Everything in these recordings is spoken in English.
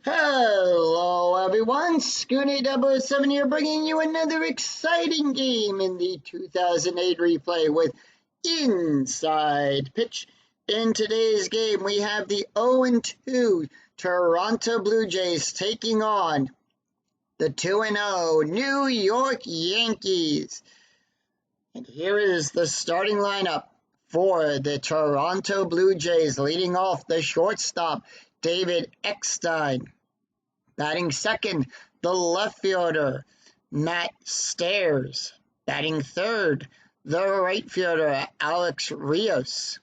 Hello everyone, Scooney007 here bringing you another exciting game in the 2008 replay with Inside Pitch. In today's game we have the 0-2 Toronto Blue Jays taking on the 2-0 New York Yankees. And here is the starting lineup for the Toronto Blue Jays. Leading off, the shortstop, David Eckstein. Batting second, the left fielder, Matt Stairs. Batting third, the right fielder, Alex Rios.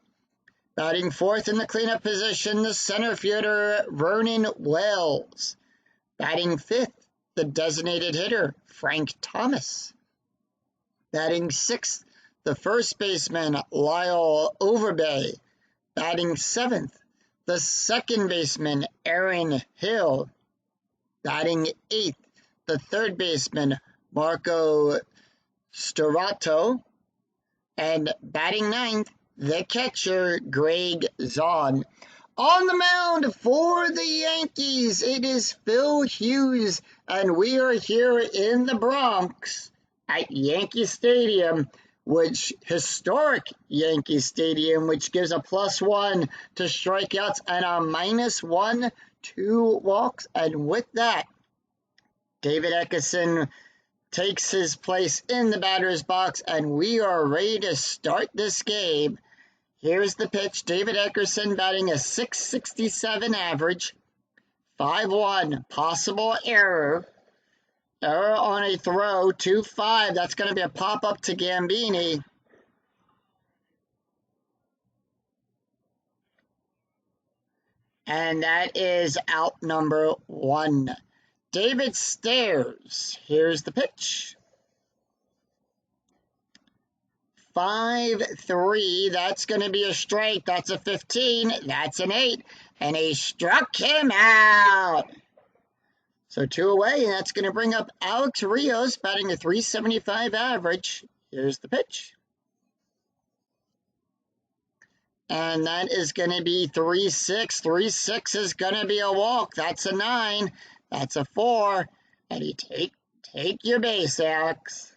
Batting fourth in the cleanup position, the center fielder, Vernon Wells. Batting fifth, the designated hitter, Frank Thomas. Batting sixth, the first baseman, Lyle Overbay. Batting seventh, the second baseman, Aaron Hill. Batting eighth, the third baseman, Marco Storato. And batting ninth, the catcher, Greg Zahn. On the mound for the Yankees, it is Phil Hughes, and we are here in the Bronx at Yankee Stadium, historic Yankee Stadium, which gives a +1 to strikeouts and a -1 to walks. And with that, David Eckstein takes his place in the batter's box, and we are ready to start this game. Here's the pitch. David Eckstein batting a .667 average, 5-1, possible error. Error on a throw, 2-5. That's going to be a pop-up to Gambini. And that is out number 1. David Stairs. Here's the pitch. 5-3. That's going to be a strike. That's a 15. That's an 8. And he struck him out. So 2 away, and that's going to bring up Alex Rios, batting a .375 average. Here's the pitch. And that is going to be 3-6. 3-6 is going to be a walk. That's a 9. That's a 4. And you take your base, Alex.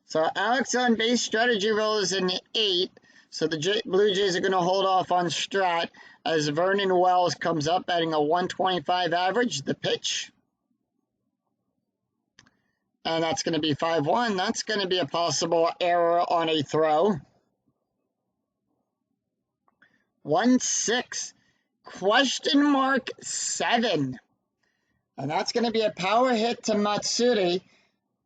So Alex on base, strategy roll is an 8. So the Blue Jays are going to hold off on Strat as Vernon Wells comes up, batting a .125 average. The pitch. And that's going to be 5-1. That's going to be a possible error on a throw. 1-6. Question mark 7. And that's going to be a power hit to Matsuri.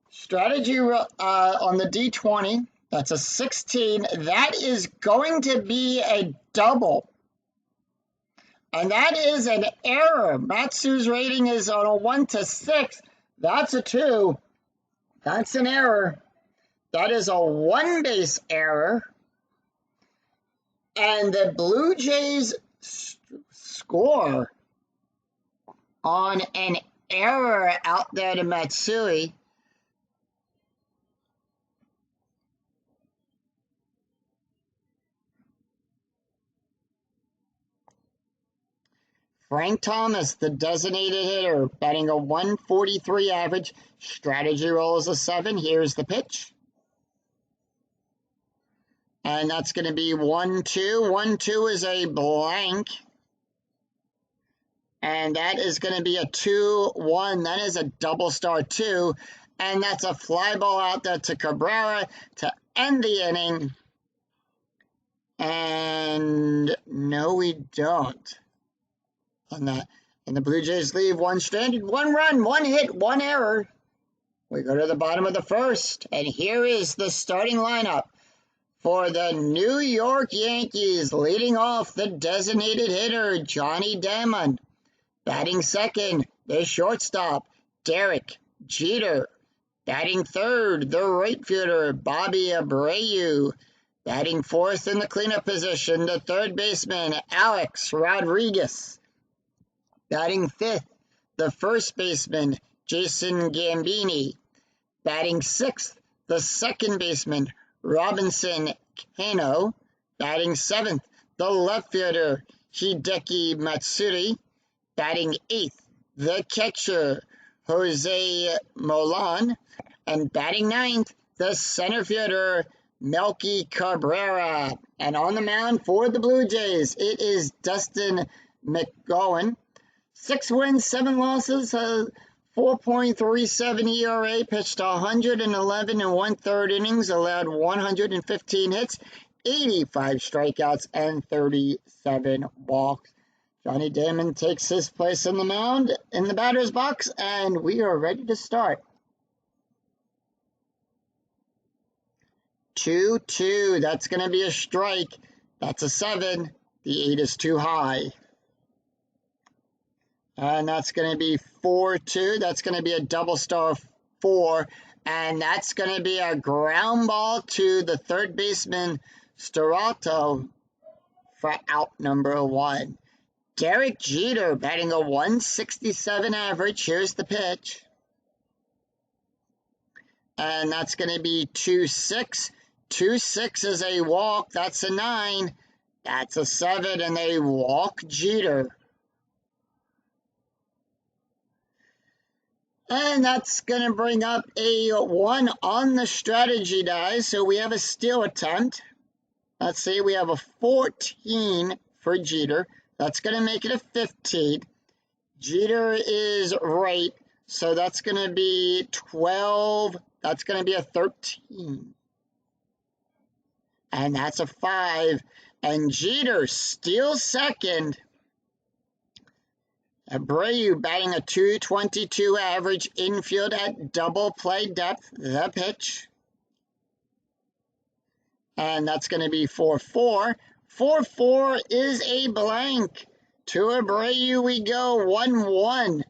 Strategy on the D20. That's a 16. That is going to be a double. And that is an error. Matsu's rating is on a 1 to 6. That's a 2. That's an error. That is a 1-base error. And the Blue Jays score on an error out there to Matsui. Frank Thomas, the designated hitter, batting a .143 average. Strategy roll is a 7. Here's the pitch. And that's going to be 1-2. 1-2 is a blank. And that is going to be a 2-1. That is a double star 2. And that's a fly ball out there to Cabrera to end the inning. And no, we don't. On that. And the Blue Jays leave 1 stranded, 1 run, 1 hit, 1 error. We go to the bottom of the first, and here is the starting lineup for the New York Yankees. Leading off, the designated hitter, Johnny Damon. Batting second, the shortstop, Derek Jeter. Batting third, the right fielder, Bobby Abreu. Batting fourth in the cleanup position, the third baseman, Alex Rodriguez. Batting fifth, the first baseman, Jason Gambini. Batting sixth, the second baseman, Robinson Cano. Batting seventh, the left fielder, Hideki Matsuri. Batting 8th, the catcher, Jose Molan. And batting 9th, the center fielder, Melky Cabrera. And on the mound for the Blue Jays, it is Dustin McGowan. 6 wins, 7 losses, 4.37 ERA, pitched 111 and 1/3 innings, allowed 115 hits, 85 strikeouts, and 37 walks. Johnny Damon takes his place on the mound in the batter's box, and we are ready to start. 2-2, that's going to be a strike. That's a 7. The 8 is too high. And that's going to be 4-2. That's going to be a double star 4. And that's going to be a ground ball to the third baseman, Storato, for out number 1. Derek Jeter batting a 167 average. Here's the pitch. And that's going to be 2-6. 2-6 is a walk. That's a 9. That's a 7. And they walk Jeter. And that's going to bring up a 1 on the strategy die. So we have a steal attempt. Let's see. We have a 14 for Jeter. That's going to make it a 15. Jeter is right, so that's going to be 12. That's going to be a 13. And that's a 5. And Jeter steals second. Abreu batting a 222 average, infield at double play depth. The pitch. And that's going to be 4-4. 4-4 is a blank. To Abreu we go, 1-1.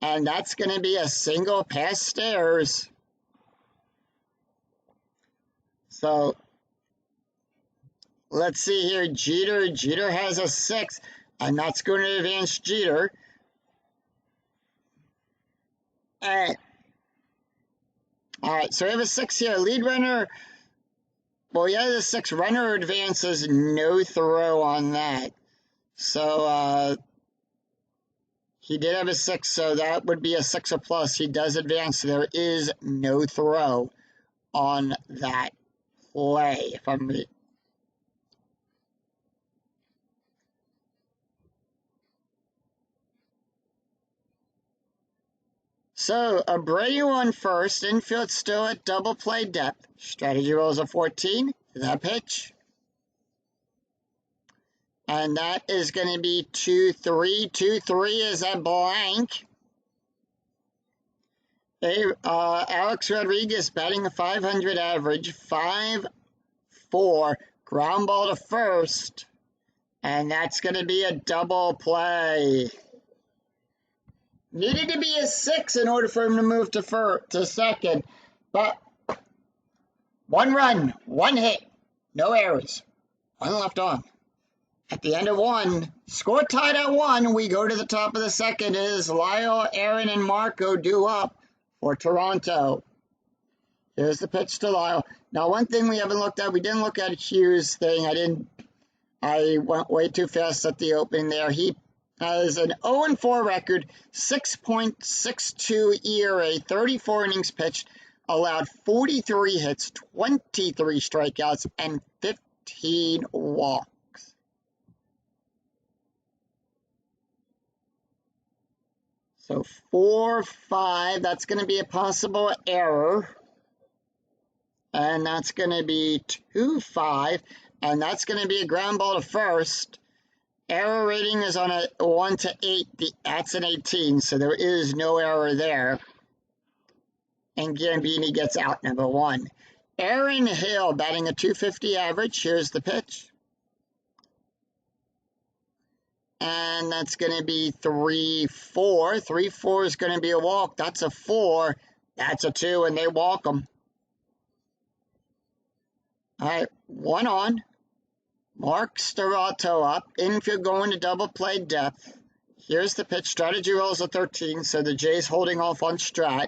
And that's going to be a single past stairs. So, let's see here. Jeter has a 6. And that's going to advance Jeter. All right, so we have a 6 here. Lead runner. Well, yeah, the 6 runner advances, no throw on that. So, he did have a 6, so that would be a 6 or plus. He does advance. There is no throw on that play, if I'm reading. So, Abreu on first, infield still at double play depth. Strategy rolls a 14, the pitch. And that is going to be 2-3. 2-3 is a blank. Alex Rodriguez batting a 500 average, 5-4, ground ball to first. And that's going to be a double play. Needed to be a 6 in order for him to move to second, but 1 run, 1 hit, no errors, 1 left on. At the end of 1, score tied at 1, we go to the top of the second as Lyle, Aaron, and Marco do up for Toronto. Here's the pitch to Lyle. Now, one thing we haven't looked at, we didn't look at Hughes' thing. I went way too fast at the opening there. He has an 0-4 record, 6.62 ERA, 34 innings pitched, allowed 43 hits, 23 strikeouts, and 15 walks. So 4-5, that's going to be a possible error. And that's going to be 2-5, and that's going to be a ground ball to first. Error rating is on a 1 to 8. That's an 18, so there is no error there. And Gambini gets out number 1. Aaron Hill batting a 250 average. Here's the pitch. And that's going to be 3-4. 3-4 is going to be a walk. That's a 4. That's a 2, and they walk them. All right, 1 on. Mark Storato up. Infield going to double play depth. Here's the pitch. Strategy rolls a 13, so the Jays holding off on Strat.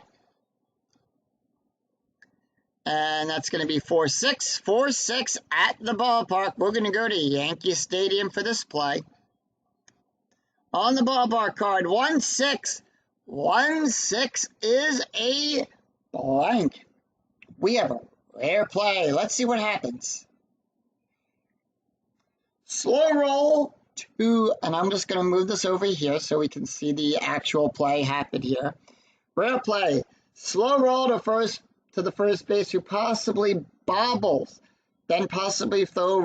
And that's going to be 4-6. 4-6 at the ballpark. We're going to go to Yankee Stadium for this play. On the ballpark card, 1-6. 1-6 is a blank. We have a rare play. Let's see what happens. Slow roll to, and I'm just going to move this over here so we can see the actual play happen here. Rare play. Slow roll to the first base who possibly bobbles, then possibly throw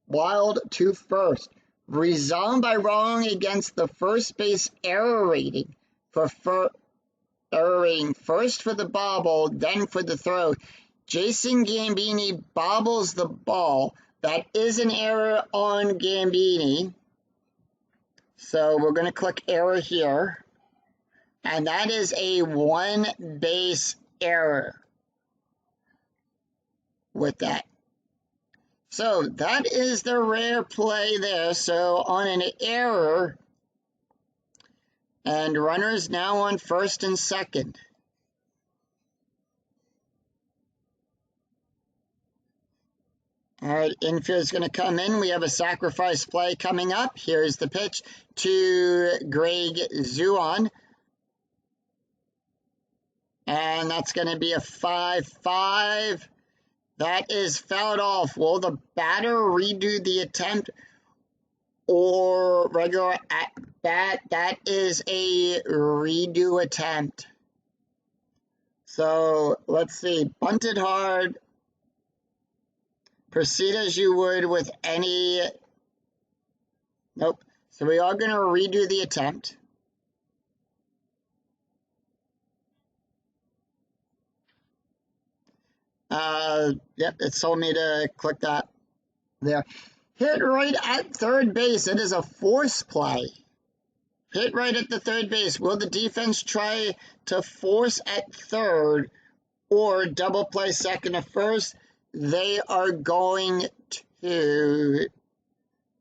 wild to first. Resolved by rolling against the first base error rating error rating first for the bobble, then for the throw. Jason Gambini bobbles the ball. That is an error on Gambini. So we're going to click error here. And that is a one base error with that. So that is the rare play there. So on an error, and runners now on first and second. All right, infield's going to come in. We have a sacrifice play coming up. Here's the pitch to Greg Zuan. And that's going to be a 5-5. That is fouled off. Will the batter redo the attempt or regular at bat? That is a redo attempt. So let's see. Bunted hard. Proceed as you would with any. Nope. So we are going to redo the attempt. Yep, it told me to click that there. Hit right at third base. It is a force play. Hit right at the third base. Will the defense try to force at third or double play second to first? They are going to...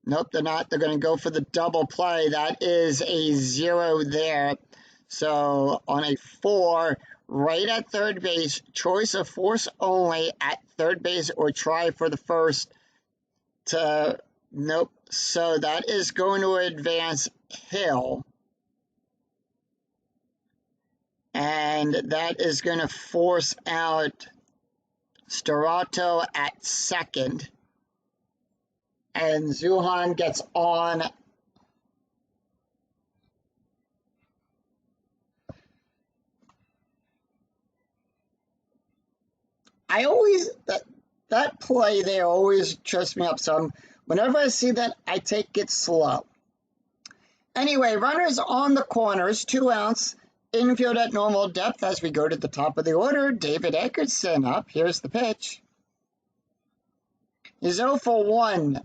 Nope, they're not. They're going to go for the double play. That is a 0 there. So on a 4... right at third base, choice of force only at third base or try for the first to, nope. So that is going to advance Hill. And that is going to force out Storato at second. And Zuhan gets on. I always, that play there always trips me up some. Whenever I see that, I take it slow. Anyway, runners on the corners, 2 outs, infield at normal depth as we go to the top of the order. David Eggerson up. Here's the pitch. He's 0 for 1.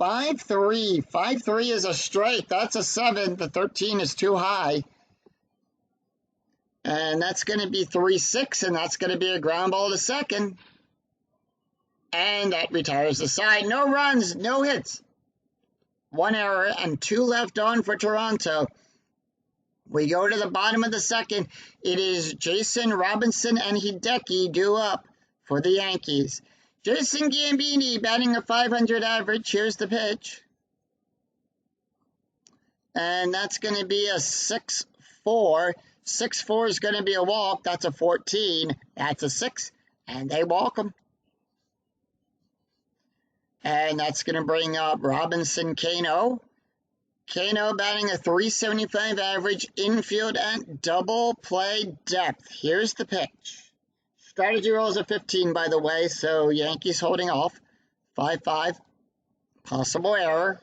5-3. 5-3 is a strike. That's a 7. The 13 is too high. And that's going to be 3-6, and that's going to be a ground ball to second. And that retires the side. No runs, no hits. 1 error and 2 left on for Toronto. We go to the bottom of the second. It is Jason Robinson and Hideki due up for the Yankees. Jason Gambini batting a .500 average. Here's the pitch. And that's going to be a 6-4. 6-4 is going to be a walk. That's a 14. That's a 6. And they walk him. And that's going to bring up Robinson Cano. Cano batting a .375 average, infield at double play depth. Here's the pitch. Strategy rolls a 15, by the way, so Yankees holding off. 5-5. Possible error.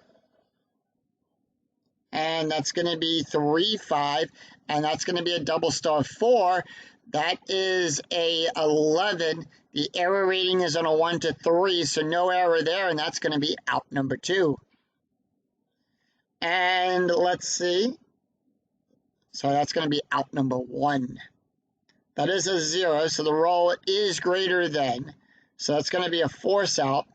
And that's going to be 3-5. And that's going to be a double star 4. That is a 11. The error rating is on a 1 to 3, so no error there, and that's going to be out number 2. And let's see. So that's going to be out number 1. That is a 0, so the roll is greater than. So that's going to be a force out.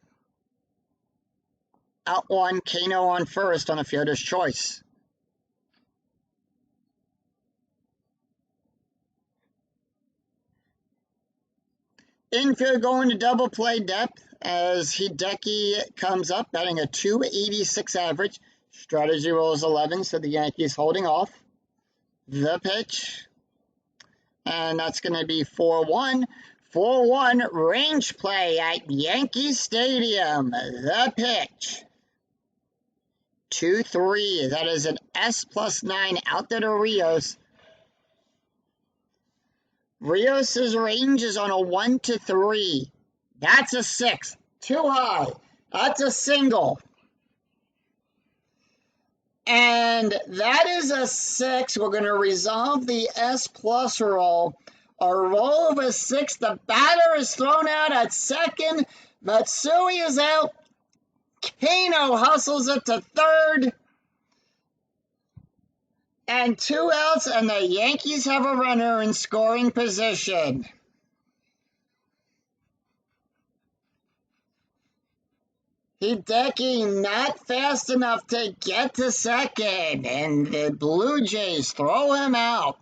Out 1, Kano on first on a fielder's choice. Infield going to double play depth as Hideki comes up, batting a .286 average. Strategy rolls 11, so the Yankees holding off. The pitch. And that's going to be 4-1. 4-1 range play at Yankee Stadium. The pitch. 2-3. That is an S+9 out there to Rios. Rios' range is on a 1-3. That's a 6. Too high. That's a single. And that is a 6. We're going to resolve the S+ roll. A roll of a 6. The batter is thrown out at second. Matsui is out. Kano hustles it to third. And 2 outs, and the Yankees have a runner in scoring position. Hideki not fast enough to get to second, and the Blue Jays throw him out.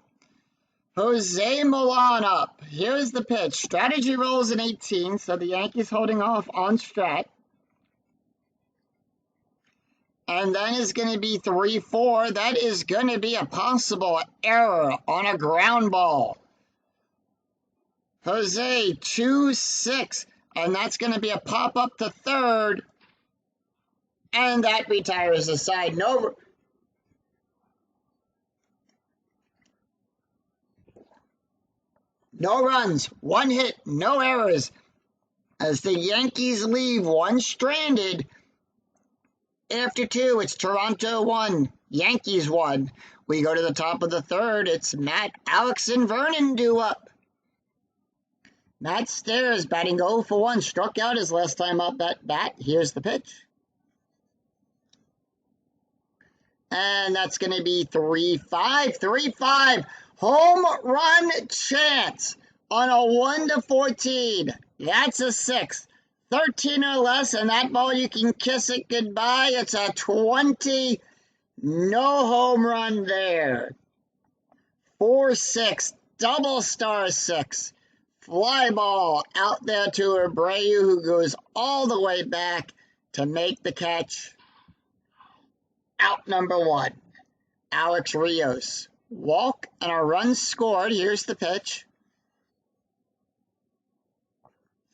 Jose Milan up. Here's the pitch. Strategy rolls an 18, so the Yankees holding off on Strat. And that is going to be 3-4. That is going to be a possible error on a ground ball. Jose 2-6, and that's going to be a pop-up to third. And that retires the side. No runs, 1 hit, no errors. As the Yankees leave 1 stranded. After 2, it's Toronto 1, Yankees 1. We go to the top of the third. It's Matt, Alex, and Vernon due up. Matt Stairs batting 0 for 1. Struck out his last time up at bat. Here's the pitch. And that's going to be 3-5. 3-5. Home run chance on a 1-14. That's a 6. 13 or less, and that ball, you can kiss it goodbye. It's a 20. No home run there. 4-6. Double star 6. Fly ball out there to Abreu, who goes all the way back to make the catch. Out number 1, Alex Rios. Walk and a run scored. Here's the pitch.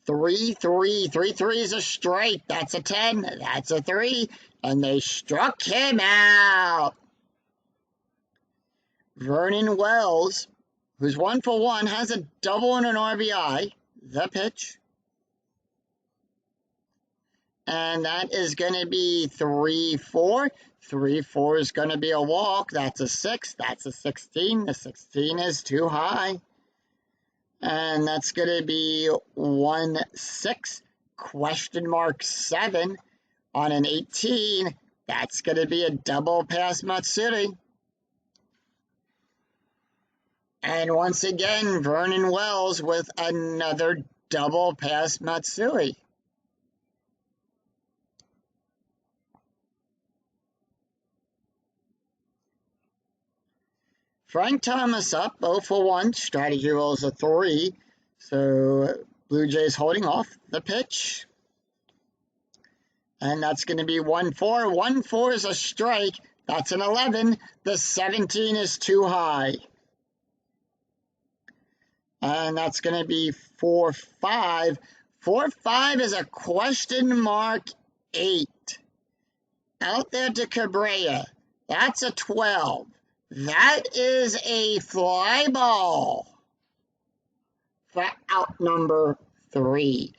3-3. 3-3 is a strike. That's a 10. That's a 3. And they struck him out. Vernon Wells, who's 1 for 1, has a double and an RBI. The pitch. And that is going to be 3-4. 3-4 is going to be a walk. That's a 6. That's a 16. The 16 is too high. And that's going to be 1-6. Question mark 7 on an 18. That's going to be a double past Matsuri. And once again, Vernon Wells with another double past Matsuri. Frank Thomas up, 0 for 1. Strategy rolls a 3. So Blue Jays holding off the pitch. And that's going to be 1-4. 1-4 is a strike. That's an 11. The 17 is too high. And that's going to be 4-5. 4-5 is a question mark 8. Out there to Cabrera. That's a 12. That is a fly ball for out number 3.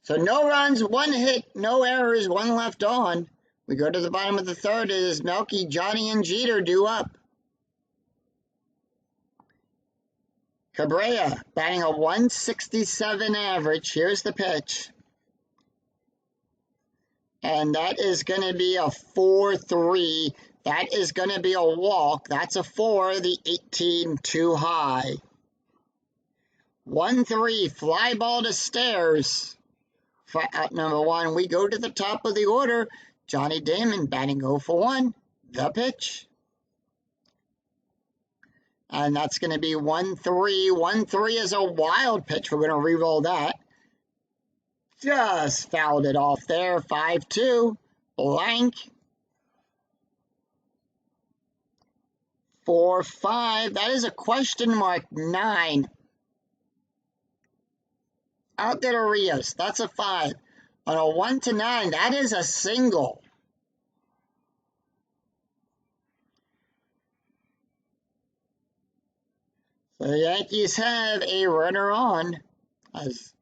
So no runs, 1 hit, no errors, 1 left on. We go to the bottom of the third. It is Melky, Johnny, and Jeter due up. Cabrera batting a 167 average. Here's the pitch. And that is going to be a 4-3. That is going to be a walk. That's a 4. The 18 too high. 1-3. Fly ball to Stairs. For out number 1, we go to the top of the order. Johnny Damon batting 0 for 1. The pitch. And that's going to be 1-3. 1-3 is a wild pitch. We're going to re-roll that. Just fouled it off there. 5-2. Blank. 4, 5. That is a question mark. 9. Out there to Rios. That's a 5. On a 1 to 9, that is a single. So the Yankees have a runner on as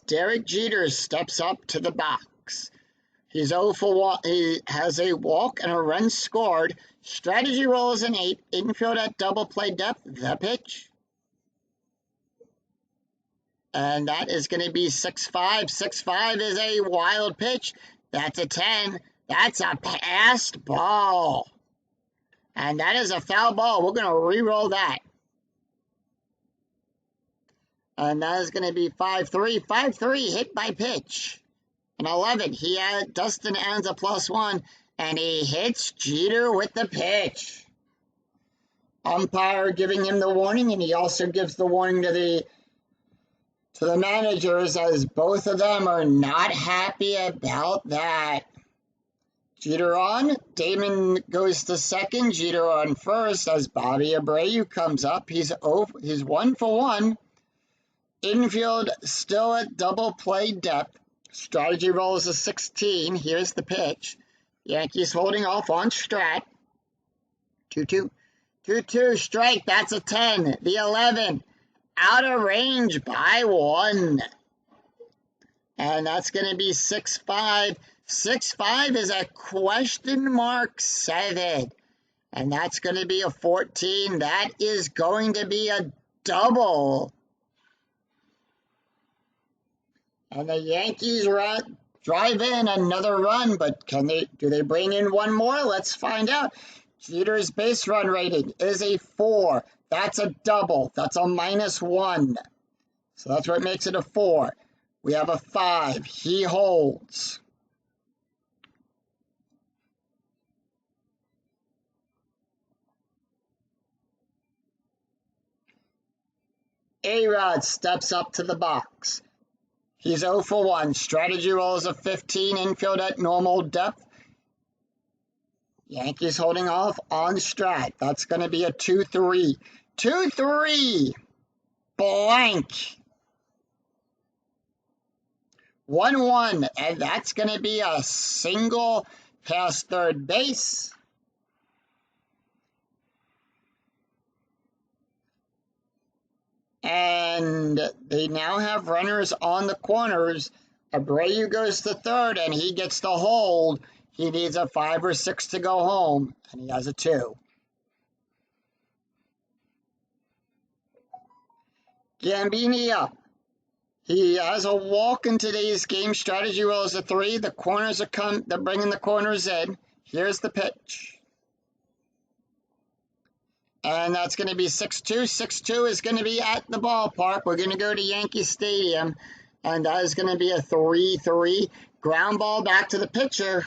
Derek Jeter steps up to the box. He's 0 for 1. He has a walk and a run scored. Strategy rolls an 8. Infield at double play depth. The pitch. And that is going to be 6-5. 6-5 is a wild pitch. That's a 10. That's a passed ball. And that is a foul ball. We're going to re-roll that. And that is going to be 5-3. 5-3 hit by pitch. And 11. He had Dustin adds a +1. And he hits Jeter with the pitch. Umpire giving him the warning. And he also gives the warning to the managers, as both of them are not happy about that. Jeter on. Damon goes to second. Jeter on first as Bobby Abreu comes up. He's 1 for 1. Infield still at double play depth. Strategy rolls a 16. Here's the pitch. Yankees holding off on Strat. 2-2. 2-2 strike. That's a 10. The 11. Out of range by 1. And that's going to be 6-5. 6-5 is a question mark 7. And that's going to be a 14. That is going to be a double. And the Yankees drive in another run, but do they bring in one more? Let's find out. Jeter's base run rating is a 4. That's a double. That's a -1. So that's what makes it a 4. We have a 5. He holds. A-Rod steps up to the box. He's 0 for 1. Strategy rolls a 15. Infield at normal depth. Yankees holding off on Strat. That's going to be a 2-3. 2-3. Blank. 1-1. And that's going to be a single past third base. And they now have runners on the corners. Abreu goes to third, and he gets the hold. He needs a 5 or 6 to go home, and he has a 2. Gambini up. He has a walk in today's game. Strategy rolls a 3. The corners they're bringing the corners in. Here's the pitch. And that's going to be 6-2. 6-2 is going to be at the ballpark. We're going to go to Yankee Stadium. And that is going to be a 3-3. Ground ball back to the pitcher.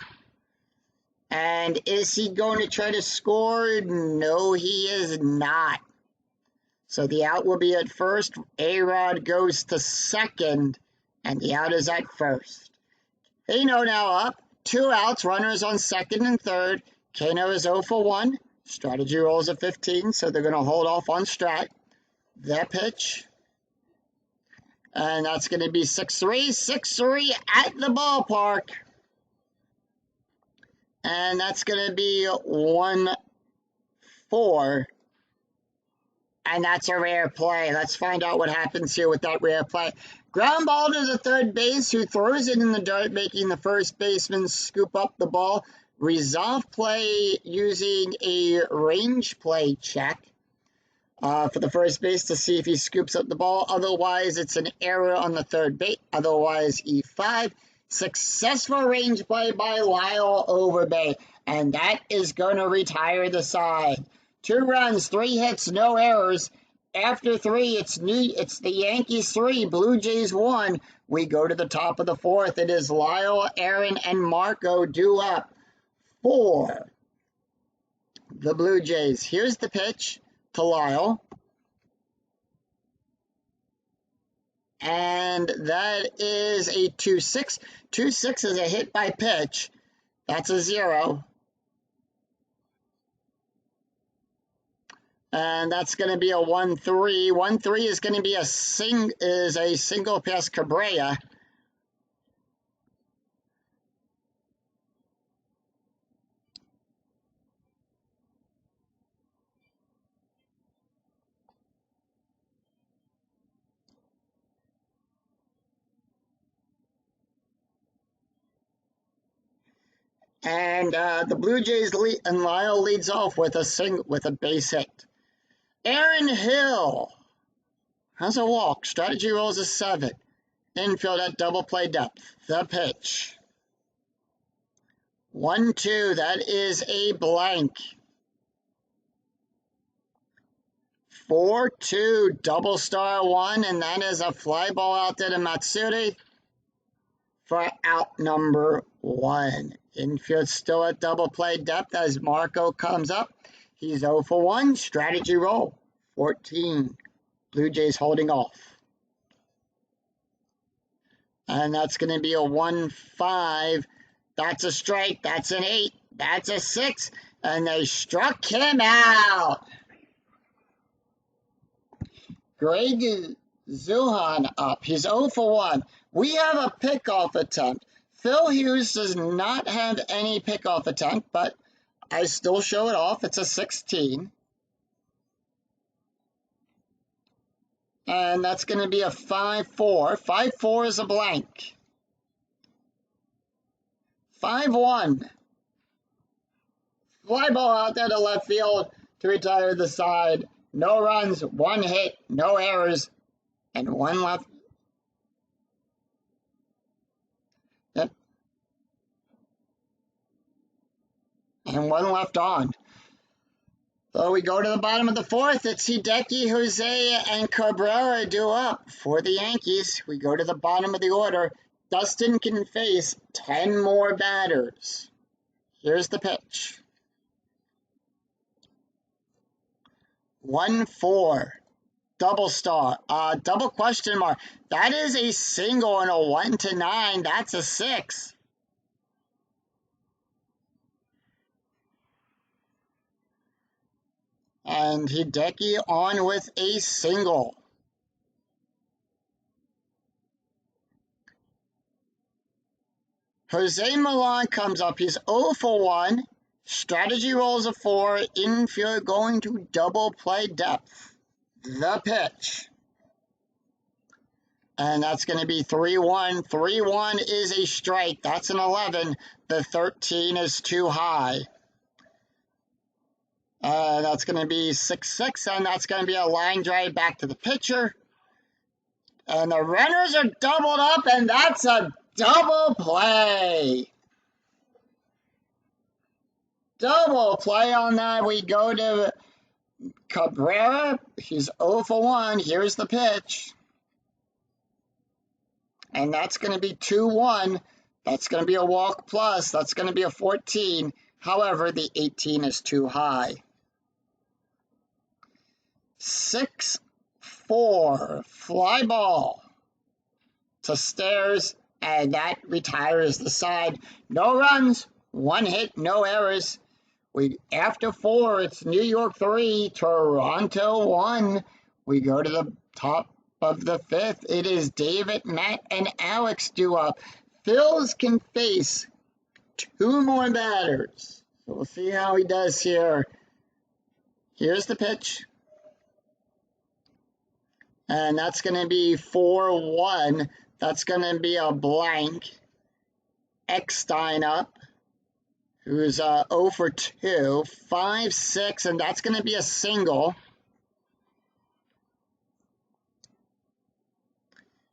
And is he going to try to score? No, he is not. So the out will be at first. A-Rod goes to second. And the out is at first. Kano now up. 2 outs. Runners on second and third. Kano is 0 for 1. Strategy rolls a 15, so they're going to hold off on Strat. That pitch. And that's going to be 6-3. 6-3 at the ballpark. And that's going to be 1-4. And that's a rare play. Let's find out what happens here with that rare play. Ground ball to the third base, who throws it in the dirt, making the first baseman scoop up the ball. Resolve play using a range play check for the first base to see if he scoops up the ball. Otherwise, it's an error on the third base. Otherwise, E5. Successful range play by Lyle Overbay. And that is going to retire the side. 2 runs, 3 hits, no errors. After 3, it's the Yankees 3, Blue Jays 1. We go to the top of the 4th. It is Lyle, Aaron, and Marco due up for the Blue Jays. Here's the pitch to Lyle. And that is a 2-6. 2-6 is a hit by pitch. That's a 0. And that's going to be a 1-3. 1-3 is going to be a single past Cabrera. And the Blue Jays lead, and Lyle leads off with a base hit. Aaron Hill has a walk. Strategy rolls a 7. Infield at double play depth. The pitch. 1-2. That is a blank. 4-2. Double star 1, and that is a fly ball out there to Matsuri for out number 1. Infield still at double play depth as Marco comes up. He's 0 for 1. Strategy roll. 14. Blue Jays holding off. And that's going to be a 1-5. That's a strike. That's an 8. That's a 6. And they struck him out. Greg Zuhan up. He's 0 for 1. We have a pickoff attempt. Phil Hughes does not have any pickoff attempt, but I still show it off. It's a 16. And that's going to be a 5-4. 5-4 is a blank. 5-1. Fly ball out there to left field to retire the side. No runs, 1 hit, no errors, and 1 left. Yep. And 1 left on. So we go to the bottom of the 4th. It's Hideki, Jose, and Cabrera due up for the Yankees. We go to the bottom of the order. Dustin can face 10 more batters. Here's the pitch. 1-4. Double star. Double question mark. That is a single and a 1-9. That's a 6. And Hideki on with a single. Jose Milan comes up. He's 0 for 1. Strategy rolls a 4. Infield going to double play depth. The pitch. And that's going to be 3-1. 3-1 is a strike. That's an 11. The 13 is too high. That's going to be 6-6, and that's going to be a line drive back to the pitcher. And the runners are doubled up, and that's a double play. Double play on that. We go to Cabrera. He's 0 for 1. Here's the pitch. And that's going to be 2-1. That's going to be a walk plus. That's going to be a 14. However, the 18 is too high. 6-4. Fly ball to Stairs, and that retires the side. No runs, 1 hit, no errors. After 4, it's New York 3, Toronto 1. We go to the top of the 5th. It is David, Matt, and Alex due up. Phils can face 2 more batters. So we'll see how he does here. Here's the pitch. And that's going to be 4-1. That's going to be a blank. Eckstein up, who's 0 for 2. 5-6, and that's going to be a single.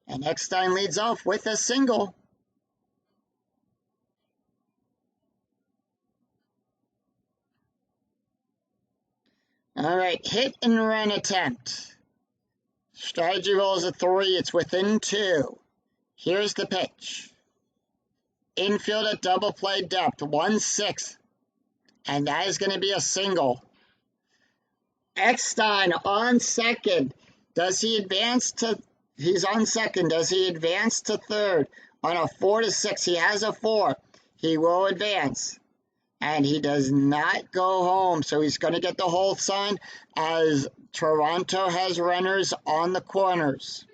And Eckstein leads off with a single. All right, hit and run attempt. Strategy roll is a 3. It's within 2. Here's the pitch. Infield at double play depth. 1-6. And that is going to be a single. Eckstein on second. Does he advance to He's on second. Does he advance to third? On a 4-6, he has a 4. He will advance. And he does not go home, so he's going to get the hold sign as Toronto has runners on the corners.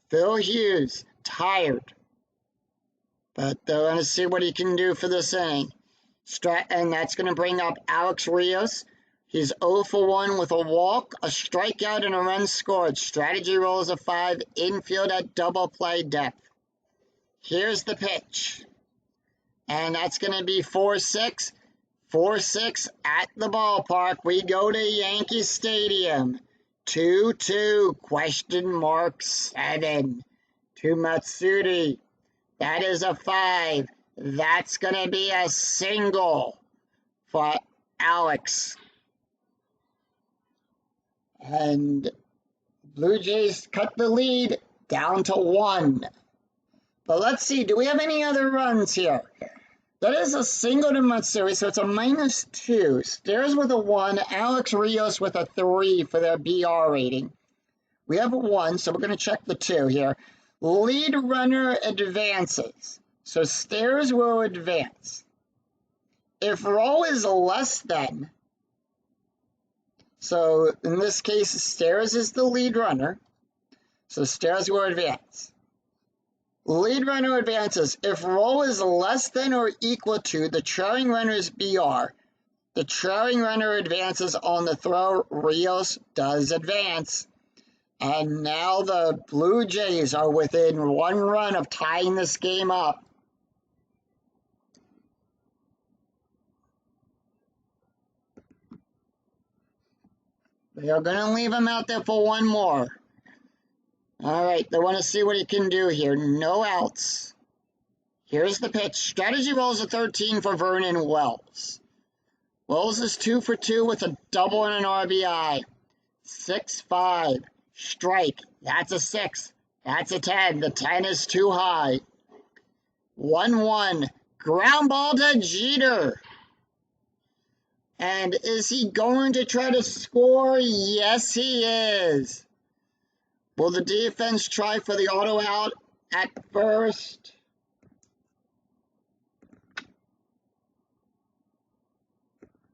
Phil Hughes, tired, but they're going to see what he can do for this inning. And that's going to bring up Alex Rios. He's 0 for 1 with a walk, a strikeout, and a run scored. Strategy rolls a 5, infield at double play depth. Here's the pitch. And that's going to be 4-6. 4-6 at the ballpark. We go to Yankee Stadium. 2-2, question mark 7 to Matsuri. That is a 5. That's going to be a single for Alex. And Blue Jays cut the lead down to 1. But let's see, do we have any other runs here? That is a single to Matsui, so it's a -2. Stairs with a 1, Alex Rios with a 3 for their BR rating. We have a 1, so we're going to check the 2 here. Lead runner advances. So Stairs will advance. If roll is less than, so in this case, Stairs is the lead runner, so Stairs will advance. Lead runner advances. If roll is less than or equal to the trailing runner's BR, the trailing runner advances on the throw. Rios does advance. And now the Blue Jays are within 1 run of tying this game up. They are going to leave him out there for 1 more. All right, they want to see what he can do here. No outs. Here's the pitch. Strategy rolls a 13 for Vernon Wells. Wells is 2 for 2 with a double and an RBI. 6-5. Strike. That's a 6. That's a 10. The 10 is too high. 1-1. Ground ball to Jeter. And is he going to try to score? Yes, he is. Will the defense try for the auto out at first?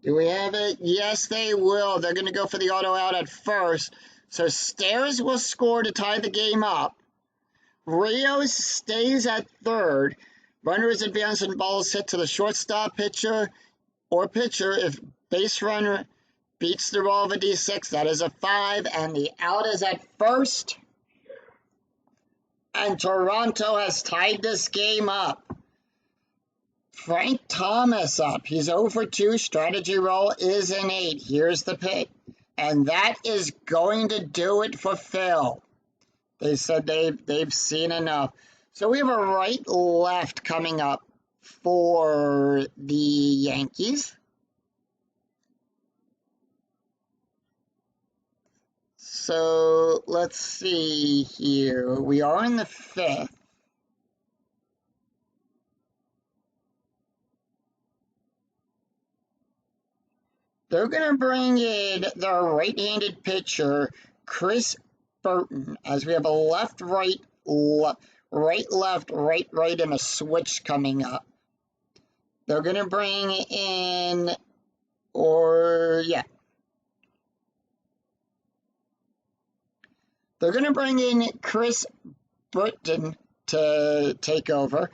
Do we have it? Yes, they will. They're going to go for the auto out at first. So Stairs will score to tie the game up. Rios stays at third. Runners advance and balls hit to the shortstop pitcher if base runner beats the roll of a D6, that is a 5, and the out is at first. And Toronto has tied this game up. Frank Thomas up. He's 0 for 2. Strategy roll is an 8. Here's the pitch. And that is going to do it for Phil. They said they've seen enough. So we have a right-left coming up for the Yankees. So let's see here. We are in the 5th. They're going to bring in their right-handed pitcher, Chris Burton, as we have a left, right, left, right, and a switch coming up. They're going to bring in, They're going to bring in Chris Burton to take over.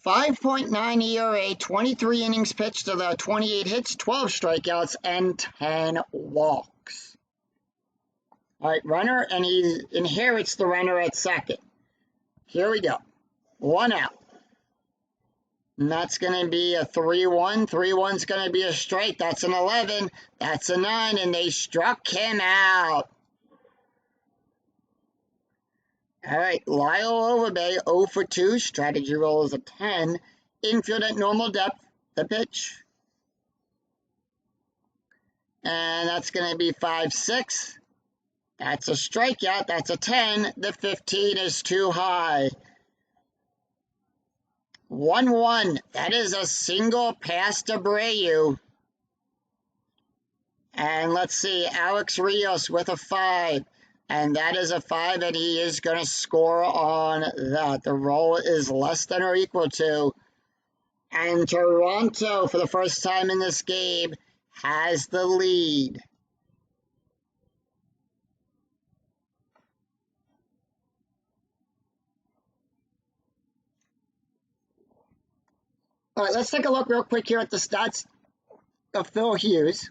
5.9 ERA, 23 innings pitched to the 28 hits, 12 strikeouts, and 10 walks. All right, runner, and he inherits the runner at second. Here we go. 1 out. And that's going to be a 3-1. 3-1's going to be a strike. That's an 11. That's a 9, and they struck him out. All right, Lyle Overbay, 0 for 2. Strategy roll is a 10. Infield at normal depth, the pitch. And that's going to be 5-6. That's a strikeout. That's a 10. The 15 is too high. 1-1. That is a single pass to Abreu. And let's see, Alex Rios with a 5. And that is a 5, and he is going to score on that. The roll is less than or equal to. And Toronto, for the first time in this game, has the lead. All right, let's take a look real quick here at the stats of Phil Hughes.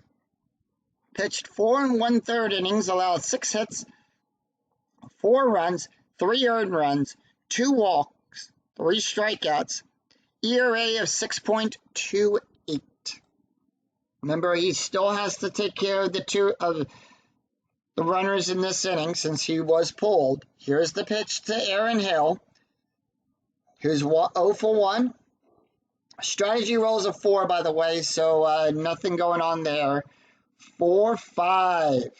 Pitched 4 1/3 innings, allowed 6 hits, 4 runs, 3 earned runs, 2 walks, 3 strikeouts, ERA of 6.28. Remember, he still has to take care of the runners in this inning since he was pulled. Here's the pitch to Aaron Hill. Here's 0 for 1. Strategy rolls a 4, by the way, so nothing going on there. 4-5.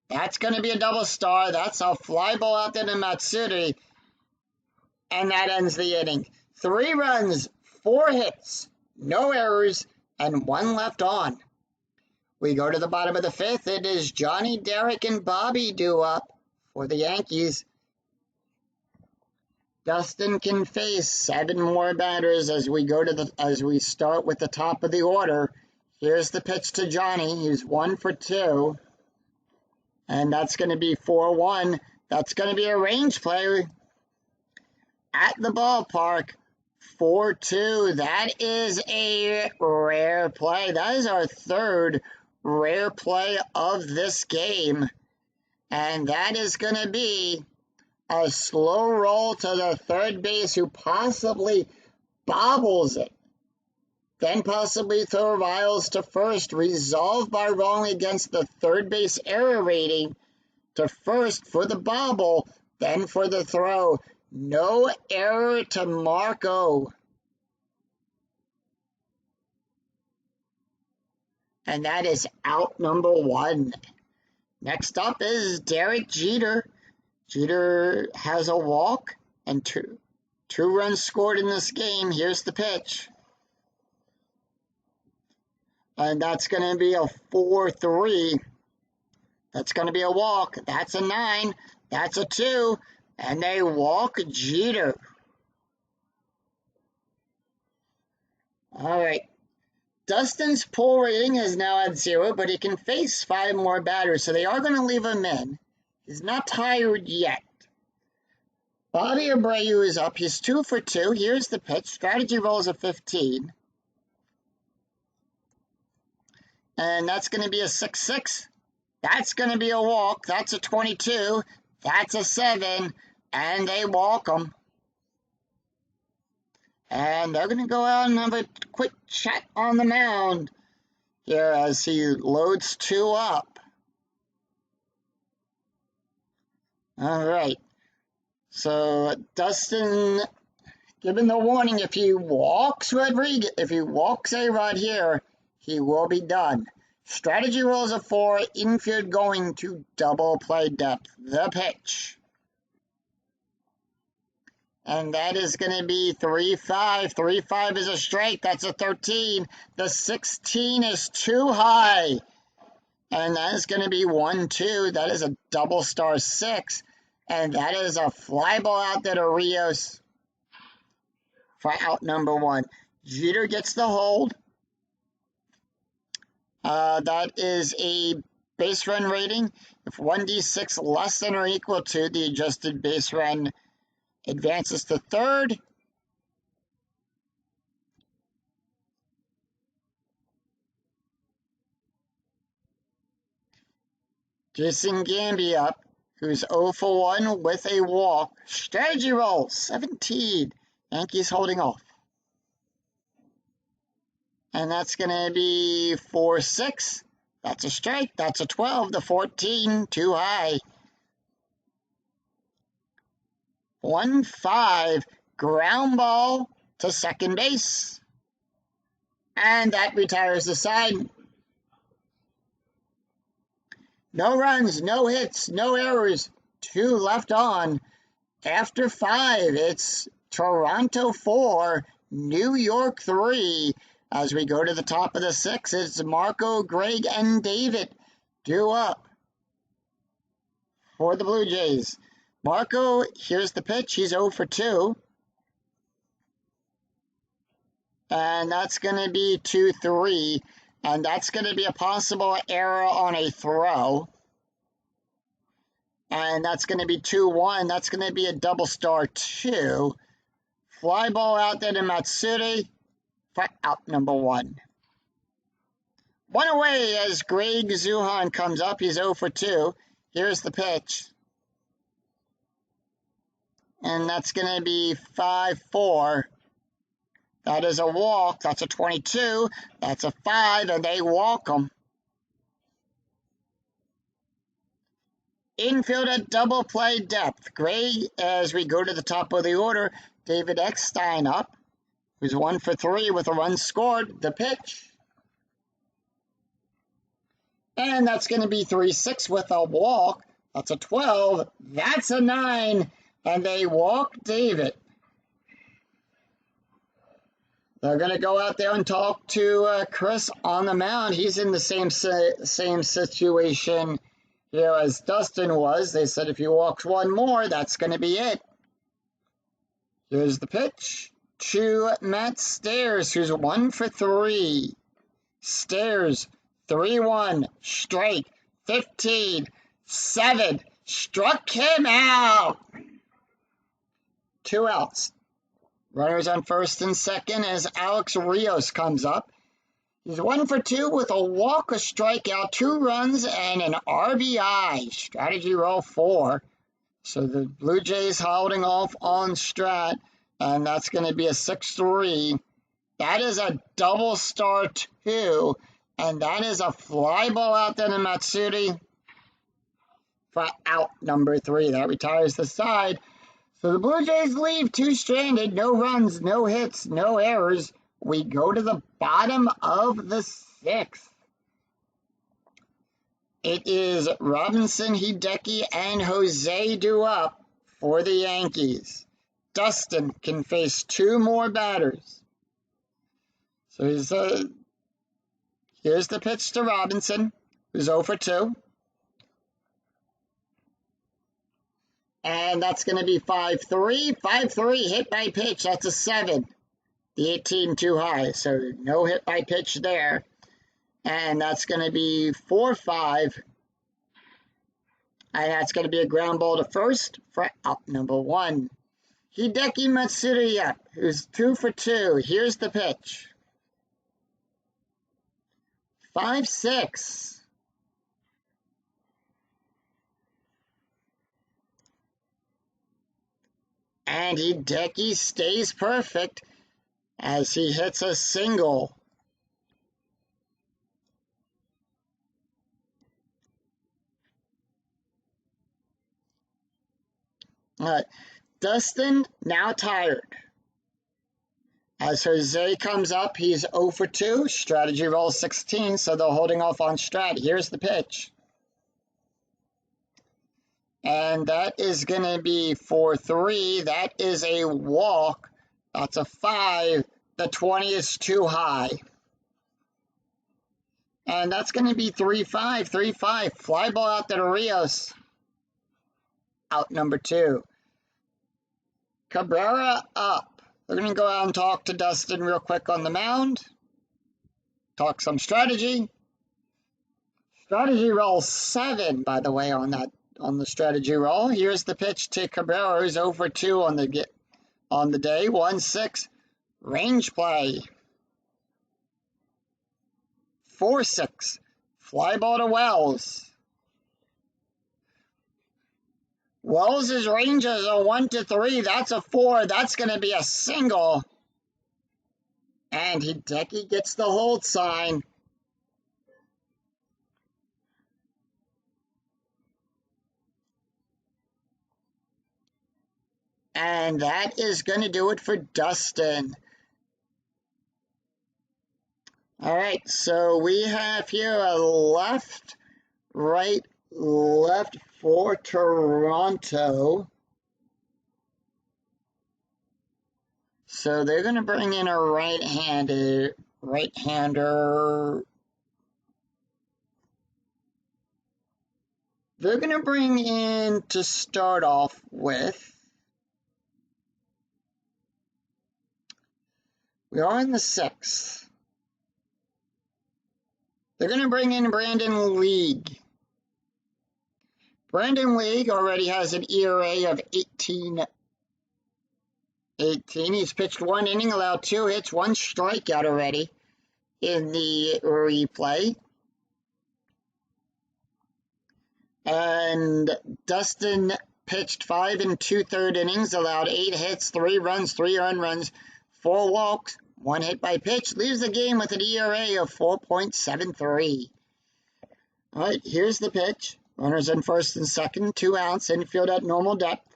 That's going to be a double star. That's a fly ball out there to Matsuri. And that ends the inning. 3 runs, 4 hits, no errors, and 1 left on. We go to the bottom of the 5th. It is Johnny, Derek, and Bobby due up for the Yankees. Dustin can face 7 more batters as we start with the top of the order. Here's the pitch to Johnny. He's 1 for 2. And that's going to be 4-1. That's going to be a range play at the ballpark. 4-2. That is a rare play. That is our 3rd rare play of this game. And that is going to be a slow roll to the third base who possibly bobbles it. Then possibly throw Riles to first, resolved by rolling against the third base error rating to first for the bobble, then for the throw. No error to Marco. And that is out number 1. Next up is Derek Jeter. Jeter has a walk and two runs scored in this game. Here's the pitch. And that's going to be a 4-3. That's going to be a walk. That's a 9. That's a 2. And they walk Jeter. All right. Dustin's pull rating is now at 0, but he can face 5 more batters, so they are going to leave him in. He's not tired yet. Bobby Abreu is up. He's 2 for 2. Here's the pitch. Strategy rolls a 15. And that's going to be a 6-6. That's going to be a walk. That's a 22. That's a 7. And they walk him. And they're going to go out and have a quick chat on the mound here as he loads 2 up. All right. So Dustin, given the warning, if he walks A-Rod here, he will be done. Strategy rolls a 4, infield going to double play depth. The pitch. And that is going to be 3-5. 3-5 is a strike. That's a 13. The 16 is too high. And that is going to be 1-2. That is a double star 6. And that is a fly ball out there to Rios for out number 1. Jeter gets the hold. That is a base run rating. If 1d6 less than or equal to, the adjusted base run advances to 3rd. Jason Gamby up, who's 0 for 1 with a walk. Strategy roll, 17. Yankees holding off. And that's going to be 4-6. That's a strike. That's a 12. The 14, too high. 1-5. Ground ball to second base. And that retires the side. No runs, no hits, no errors. 2 left on. After 5, it's Toronto 4, New York 3. As we go to the top of the 6, it's Marco, Greg, and David due up for the Blue Jays. Marco, here's the pitch. He's 0 for 2. And that's going to be 2-3. And that's going to be a possible error on a throw. And that's going to be 2-1. That's going to be a double star 2. Fly ball out there to Matsuri for out number 1. 1 away as Greg Zuhan comes up. He's 0 for 2. Here's the pitch. And that's going to be 5-4. That is a walk. That's a 22. That's a 5, and they walk them. Infielder double play depth. Gray, as we go to the top of the order, David Eckstein up, who's 1 for 3 with a run scored. The pitch. And that's going to be 3-6 with a walk. That's a 12. That's a 9. And they walk David. They're going to go out there and talk to Chris on the mound. He's in the same situation here as Dustin was. They said if he walks one more, that's going to be it. Here's the pitch to Matt Stairs, who's 1 for 3. Stairs, 3-1, strike, 15, 7, struck him out. 2 outs. Runners on first and second as Alex Rios comes up. He's 1 for 2 with a walk, a strikeout, 2 runs, and an RBI. Strategy roll 4. So the Blue Jays holding off on Strat, and that's going to be a 6-3. That is a double star 2, and that is a fly ball out there to Matsuri for out number 3. That retires the side. So the Blue Jays leave 2 stranded, no runs, no hits, no errors. We go to the bottom of the 6th. It is Robinson, Hideki, and Jose due up for the Yankees. Dustin can face 2 more batters. So here's the pitch to Robinson, who's 0 for 2. And that's going to be 5-3. 5-3 hit by pitch. That's a 7. The 18 too high. So no hit by pitch there. And that's going to be 4-5. And that's going to be a ground ball to first for out number 1. Hideki Matsuya, who's 2 for 2. Here's the pitch. 5-6. And Hideki stays perfect as he hits a single. All right. Dustin now tired. As Jose comes up, he's 0 for 2. Strategy roll 16, so they're holding off on Strat. Here's the pitch. And that is going to be 4-3. That is a walk. That's a 5. The 20 is too high. And that's going to be 3-5. 3-5. Fly ball out to Rios. Out number 2. Cabrera up. We're going to go out and talk to Dustin real quick on the mound. Talk some strategy. Strategy roll 7, by the way, on the strategy roll. Here's the pitch to Cabrera, who's 0 for 2 on the day. 1-6. Range play. 4-6. Fly ball to Wells. Wells' ranges are 1-3. That's a 4. That's going to be a single. And Hideki gets the hold sign. And that is going to do it for Dustin. All right, so we have here a left, right, left for Toronto. So they're going to bring in a right-handed right-hander. They're going to bring in, to start off with, we are in the 6th. They're going to bring in Brandon League. Brandon League already has an ERA of 18. He's pitched 1 inning, allowed 2 hits, 1 strikeout already in the replay. And Dustin pitched 5 2/3 innings, allowed 8 hits, 3 runs, 3 earned runs, 4 walks, 1 hit by pitch, leaves the game with an ERA of 4.73. All right, here's the pitch. Runners in first and second, 2 outs, infield at normal depth.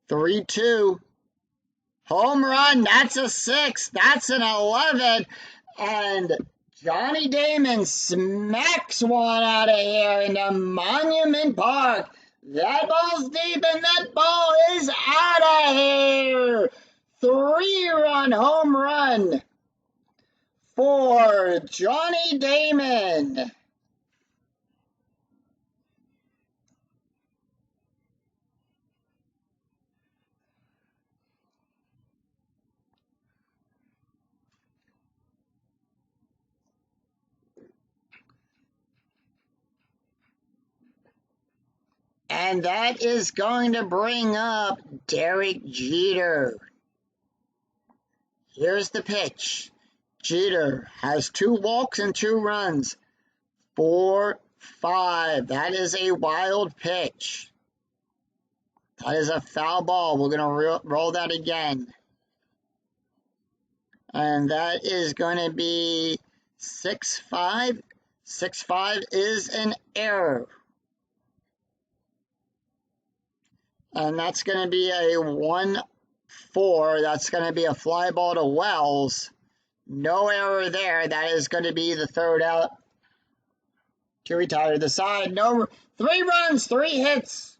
3-2. Home run, that's a 6, that's an 11, and Johnny Damon smacks one out of here into Monument Park. That ball's deep and that ball is out of here. 3-run home run for Johnny Damon. And that is going to bring up Derek Jeter. Here's the pitch. Jeter has 2 walks and 2 runs. 4-5. That is a wild pitch. That is a foul ball. We're going to roll that again. And that is going to be 6-5. 6-5 is an error. And that's going to be a 1-4. That's going to be a fly ball to Wells. No error there. That is going to be the 3rd out to retire the side. No, 3 runs, 3 hits,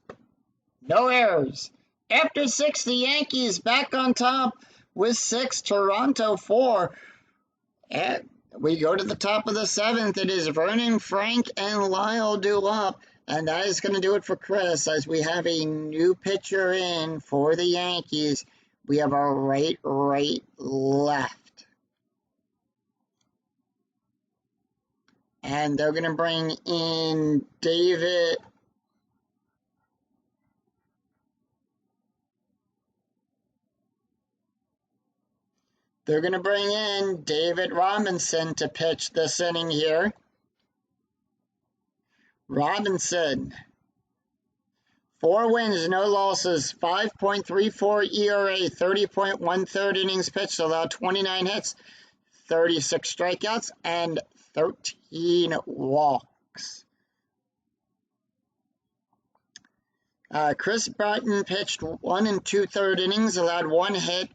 no errors. After 6, the Yankees back on top with 6, Toronto 4. And we go to the top of the 7th. It is Vernon, Frank, and Lyle due up. And that is going to do it for Chris, as we have a new pitcher in for the Yankees. We have our right, left. And they're going to bring in David. They're going to bring in David Robinson to pitch this inning here. Robinson, 4 wins, no losses, 5.34 ERA, 30.13 innings pitched, allowed 29 hits, 36 strikeouts, and 13 walks. Chris Bratton pitched 1 2/3 innings, allowed 1 hit,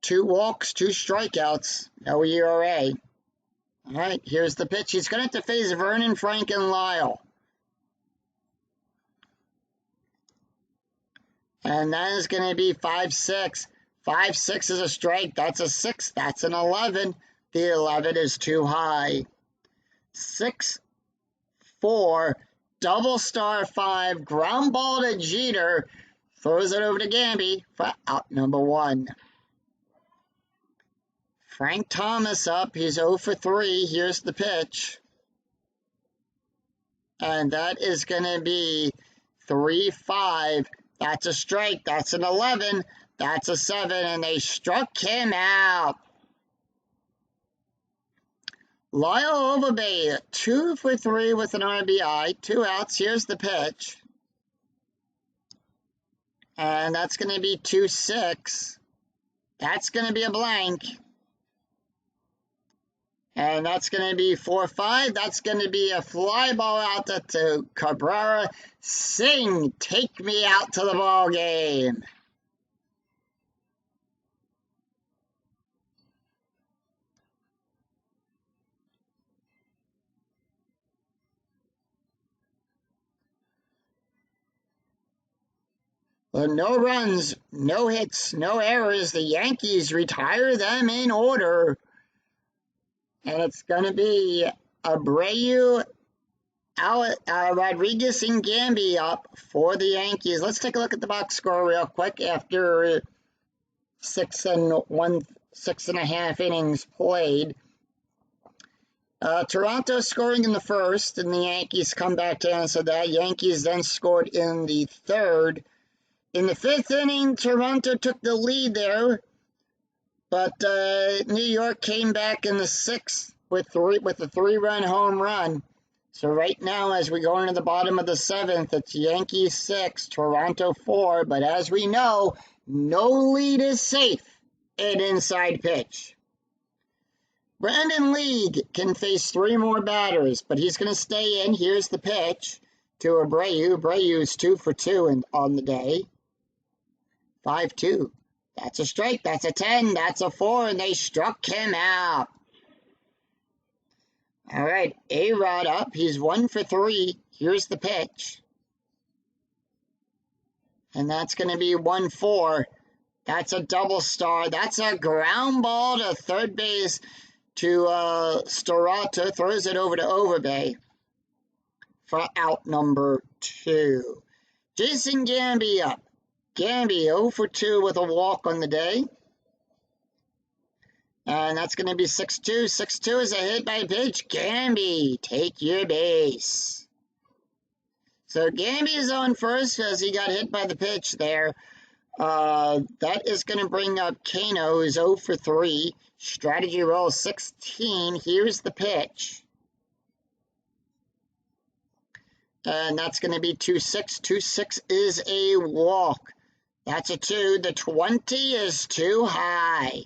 2 walks, 2 strikeouts, no ERA. All right, here's the pitch. He's going to have to face Vernon, Frank, and Lyle. And that is going to be 5-6. 5-6 is a strike. That's a 6. That's an 11. The 11 is too high. 6-4. Double star 5. Ground ball to Jeter. Throws it over to Gamby for out number 1. Frank Thomas up. He's 0 for 3. Here's the pitch. And that is going to be 3-5. That's a strike. That's an 11. That's a 7. And they struck him out. Lyle Overbay, 2 for 3 with an RBI. 2 outs. Here's the pitch. And that's going to be 2-6. That's going to be a blank. And that's going to be 4-5. That's going to be a fly ball out to Cabrera. Sing, take me out to the ball game. No runs, no hits, no errors. The Yankees retire them in order. And it's going to be Abreu, Rodriguez, and Gamby up for the Yankees. Let's take a look at the box score real quick after 6.5 innings played. Toronto scoring in the first, and the Yankees come back to answer that. Yankees then scored in the third. In the fifth inning, Toronto took the lead there, but New York came back in the sixth with a three-run home run. So right now, as we go into the bottom of the seventh, it's Yankees 6, Toronto 4. But as we know, no lead is safe in inside pitch. Brandon League can face 3 more batters, but he's going to stay in. Here's the pitch to Abreu. Abreu's 2 for 2 on the day. 5-2. That's a strike. That's a 10. That's a 4, and they struck him out. All right, A-Rod up. He's 1 for 3. Here's the pitch. And that's going to be 1-4. That's a double star. That's a ground ball to third base to Storata. Throws it over to Overbay for out number 2. Jason Gamby up. Gamby 0 for 2 with a walk on the day. And that's going to be 6-2. 6-2 is a hit by pitch. Gamby, take your base. So Gamby is on first as he got hit by the pitch there. That is going to bring up Kano, who's 0 for 3. Strategy roll 16. Here's the pitch. And that's going to be 2-6. 2-6 is a walk. That's a 2. The 20 is too high.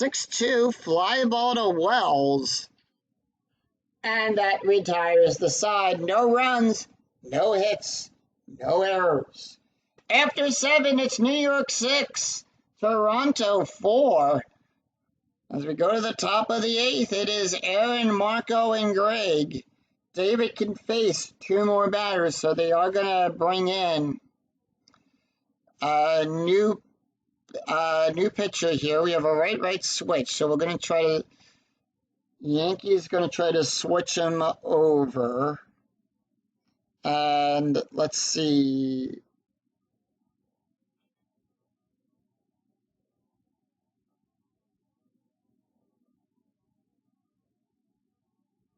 6-2, fly ball to Wells. And that retires the side. No runs, no hits, no errors. After 7, it's New York 6, Toronto 4. As we go to the top of the 8th, it is Aaron, Marco, and Greg. David can face 2 more batters, so they are going to bring in a new pitcher here. We have a right switch, so we're going to try to. Yankees going to try to switch him over, and let's see.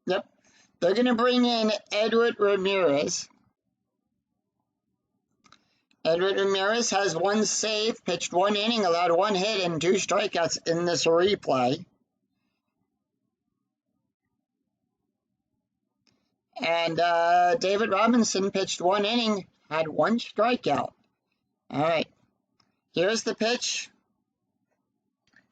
Yep, they're going to bring in Edward Ramirez. Edward Ramirez has 1 save, pitched 1 inning, allowed 1 hit, and 2 strikeouts in this replay. And David Robinson pitched 1 inning, had 1 strikeout. All right, here's the pitch.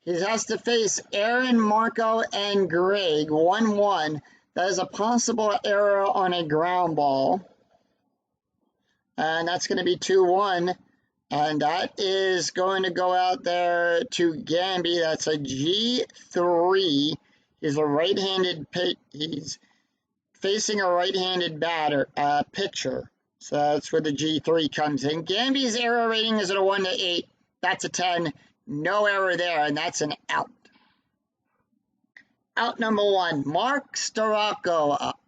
He has to face Aaron, Marco, and Greg, 1-1. That is a possible error on a ground ball. And that's going to be 2-1. And that is going to go out there to Gamby. That's a G3. He's a right-handed He's facing a right-handed pitcher. So that's where the G3 comes in. Gamby's error rating is at a 1-8. That's a 10. No error there, and that's an out. Out number 1, Mark Storako up.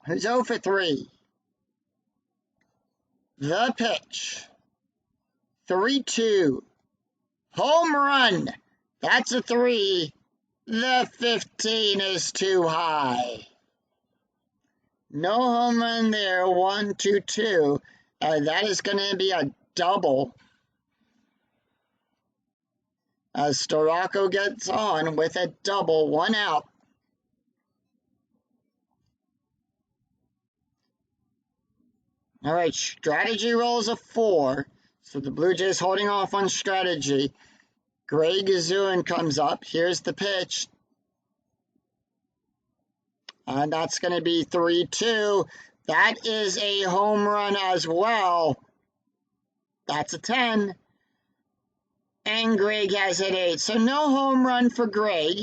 Who's 0 for 3. The pitch. 3-2. Home run. That's a 3. The 15 is too high. No home run there. 1-2-2. That is going to be a double. As Storako gets on with a double, 1 out. All right, strategy rolls a 4. So the Blue Jays holding off on strategy. Greg Azuin comes up. Here's the pitch. And that's going to be 3-2. That is a home run as well. That's a 10. And Greg has an 8. So no home run for Greg.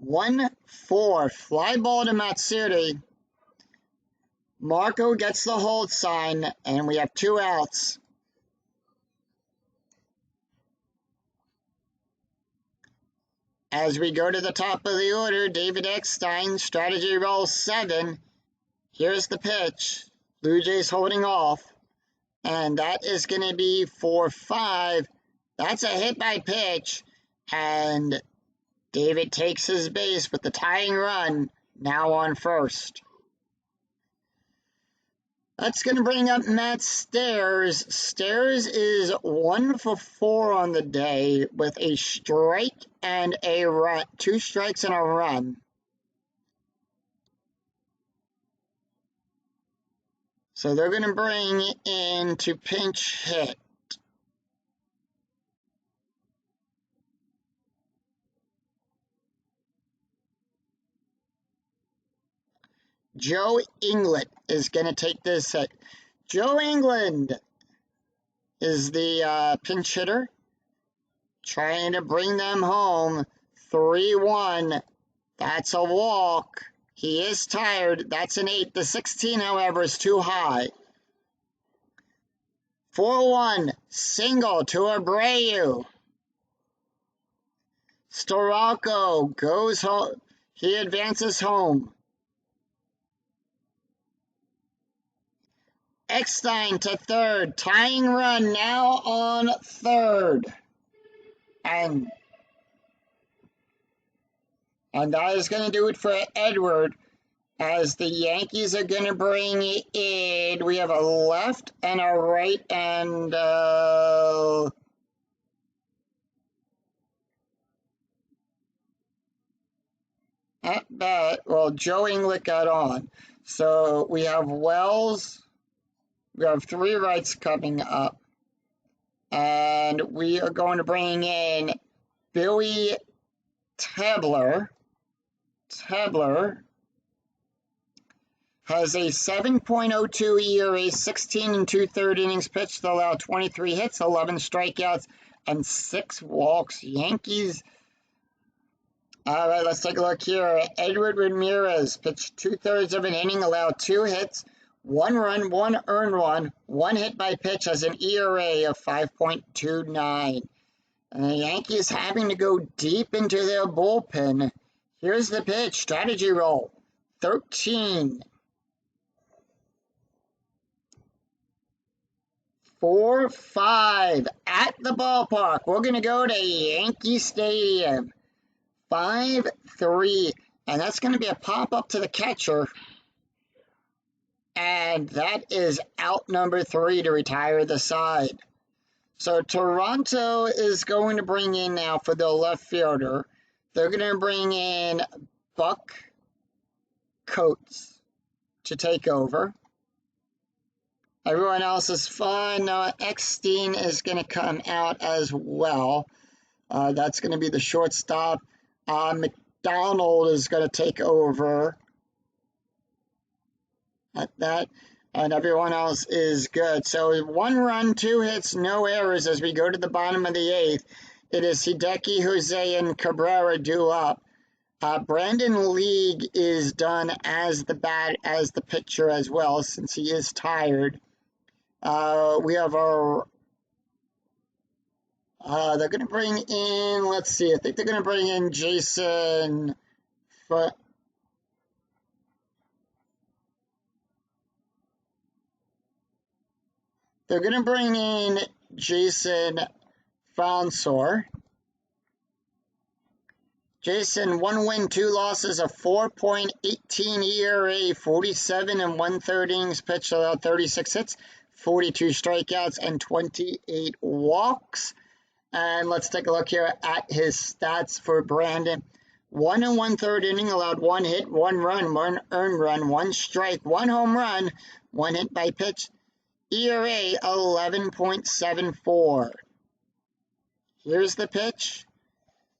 1-4. Fly ball to Matsuri. Marco gets the hold sign, and we have 2 outs. As we go to the top of the order, David Eckstein, strategy roll 7. Here's the pitch. Blue Jays holding off. And that is going to be for 5. That's a hit by pitch. And David takes his base with the tying run, now on first. That's going to bring up Matt Stairs. Stairs is 1 for 4 on the day with a strike and a run. 2 strikes and a run. So they're going to bring in to pinch hit. Joe England is going to take this hit. Joe England is the pinch hitter, trying to bring them home. 3-1. That's a walk. He is tired. That's an 8. The 16, however, is too high. 4-1. Single to Abreu. Storako goes home. He advances home. Eckstein to third. Tying run now on third. And that is going to do it for Edward, as the Yankees are going to bring in, we have a left and a right, and at bat, well, Joe England got on. So we have Wells, we have 3 rights coming up, and we are going to bring in Billy Tabler. Tabler has a 7.02 ERA, 16 and 2/3 innings pitched, allowed 23 hits, 11 strikeouts, and 6 walks. Yankees. All right, let's take a look here. Edward Ramirez pitched 2/3 of an inning, allowed 2 hits, 1 run, 1 earned run, 1 hit by pitch, has an ERA of 5.29. And the Yankees having to go deep into their bullpen. Here's the pitch, strategy roll, 13. 4-5 at the ballpark. We're going to go to Yankee Stadium. 5-3. And that's going to be a pop-up to the catcher. And that is out number 3 to retire the side. So Toronto is going to bring in now for the left fielder. They're going to bring in Buck Coates to take over. Everyone else is fine. Eckstein is going to come out as well. That's going to be the shortstop. McDonald is going to take over at that. And everyone else is good. So 1 run, 2 hits, no errors as we go to the bottom of the 8th. It is Hideki, Jose, and Cabrera due up. Brandon League is done as the pitcher as well, since he is tired. We have our. They're going to bring in. Let's see. I think they're going to bring in Jason. They're going to bring in Jason Fonsor. Jason, 1 win, 2 losses, a 4.18 ERA, 47 and 1/3 innings pitched, allowed 36 hits, 42 strikeouts, and 28 walks. And let's take a look here at his stats for Brandon. 1 1/3 inning, allowed 1 hit, 1 run, 1 earned run, 1 strike, 1 home run, 1 hit by pitch. ERA 11.74. Here's the pitch.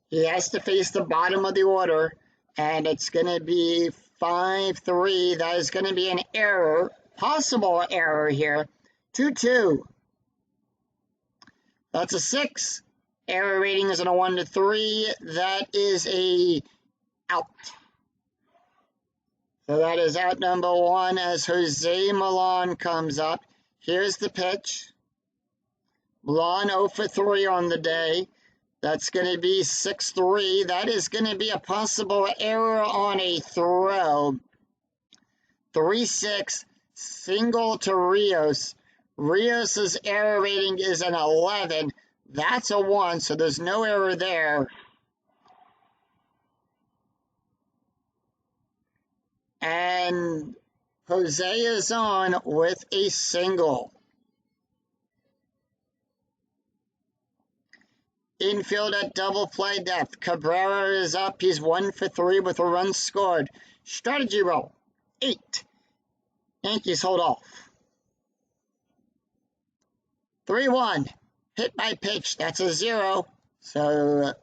He has to face the bottom of the order, and it's going to be 5-3. That is going to be an error, possible error here. 2-2. That's a 6. Error rating is on a 1-3. That is a out. So that is out number 1 as Jose Milan comes up. Here's the pitch. Milan 0 for 3 on the day. That's going to be 6-3. That is going to be a possible error on a throw. 3-6, single to Rios. Rios' error rating is an 11. That's a 1, so there's no error there. And Jose is on with a single. Infield at double play depth. Cabrera is up. He's 1 for 3 with a run scored. Strategy roll. 8. Yankees hold off. 3-1. Hit by pitch. That's a 0. So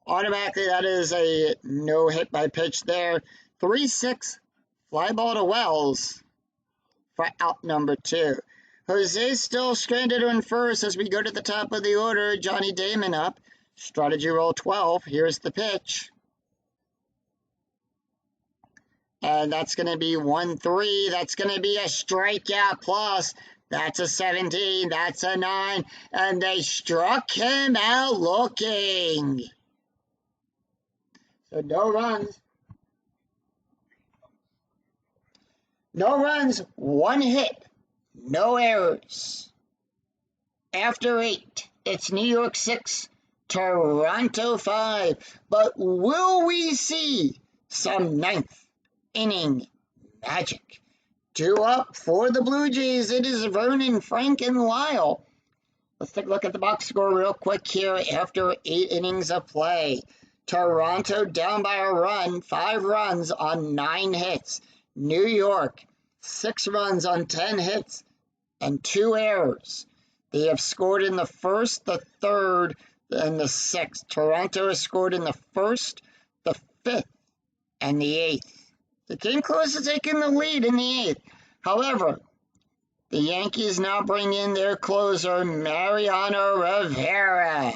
automatically that is a no hit by pitch there. 3-6. Fly ball to Wells for out number 2. Jose's still stranded on first as we go to the top of the order. Johnny Damon up. Strategy roll 12. Here's the pitch. And that's going to be 1-3. That's going to be a strikeout plus. That's a 17. That's a 9. And they struck him out looking. So no runs. No runs, 1 hit, no errors. After 8, it's New York 6, Toronto 5. But will we see some 9th inning magic? 2 up for the Blue Jays. It is Vernon, Frank, and Lyle. Let's take a look at the box score real quick here after 8 innings of play. Toronto down by a run, 5 runs on 9 hits. New York, 6 runs on 10 hits and 2 errors. They have scored in the 1st, the 3rd, and the 6th. Toronto has scored in the 1st, the 5th, and the 8th. They came close to taking the lead in the 8th. However, the Yankees now bring in their closer, Mariano Rivera.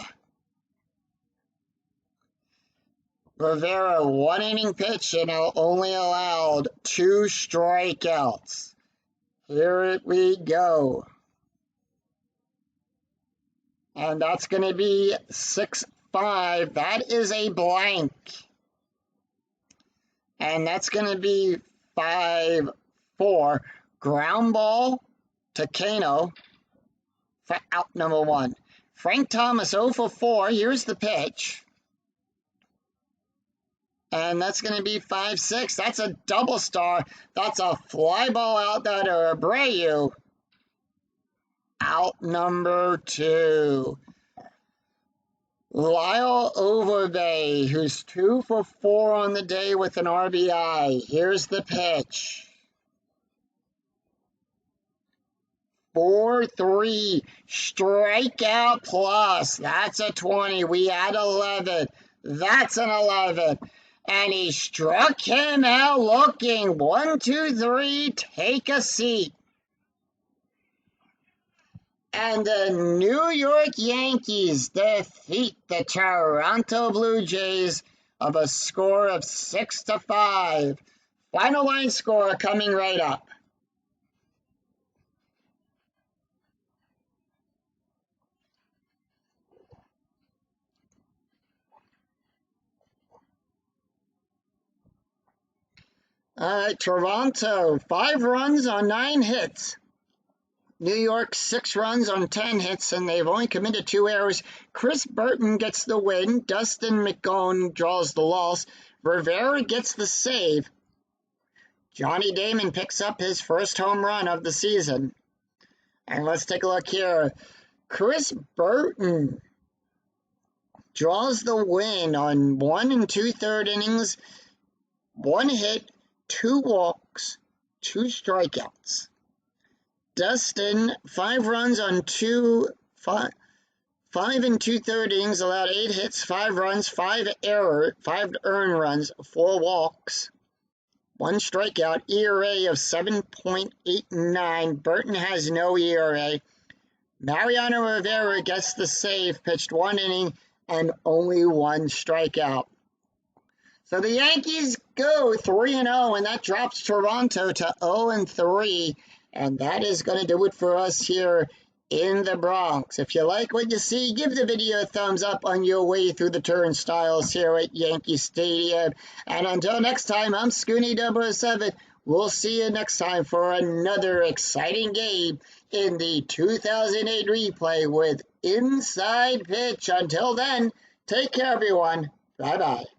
Rivera, 1 inning pitch and only allowed 2 strikeouts. Here we go. And that's going to be 6-5. That is a blank. And that's going to be 5-4. Ground ball to Kano for out number 1. Frank Thomas 0 for 4. Here's the pitch. And that's going to be 5-6. That's a double star. That's a fly ball out there to Abreu. Out number 2. Lyle Overbay, who's 2 for 4 on the day with an RBI. Here's the pitch. 4-3. Strikeout plus. That's a 20. We had 11. That's an 11. And he struck him out looking. 1, 2, 3, take a seat. And the New York Yankees defeat the Toronto Blue Jays of a score of 6-5. Final line score coming right up. All right, Toronto, 5 runs on 9 hits. New York, 6 runs on 10 hits, and they've only committed 2 errors. Chris Burton gets the win. Dustin McGowan draws the loss. Rivera gets the save. Johnny Damon picks up his first home run of the season. And let's take a look here. Chris Burton draws the win on 1 2/3 innings, 1 hit, 2 walks, 2 strikeouts. Dustin, 5 runs on 5 2/3 innings, allowed 8 hits, 5 runs, 5 earned runs, 4 walks, 1 strikeout, ERA of 7.89. Burton has no ERA. Mariano Rivera gets the save, pitched 1 inning and only 1 strikeout. So the Yankees go 3-0, and that drops Toronto to 0-3. And that is going to do it for us here in the Bronx. If you like what you see, give the video a thumbs up on your way through the turnstiles here at Yankee Stadium. And until next time, I'm Scooney007. We'll see you next time for another exciting game in the 2008 replay with Inside Pitch. Until then, take care, everyone. Bye-bye.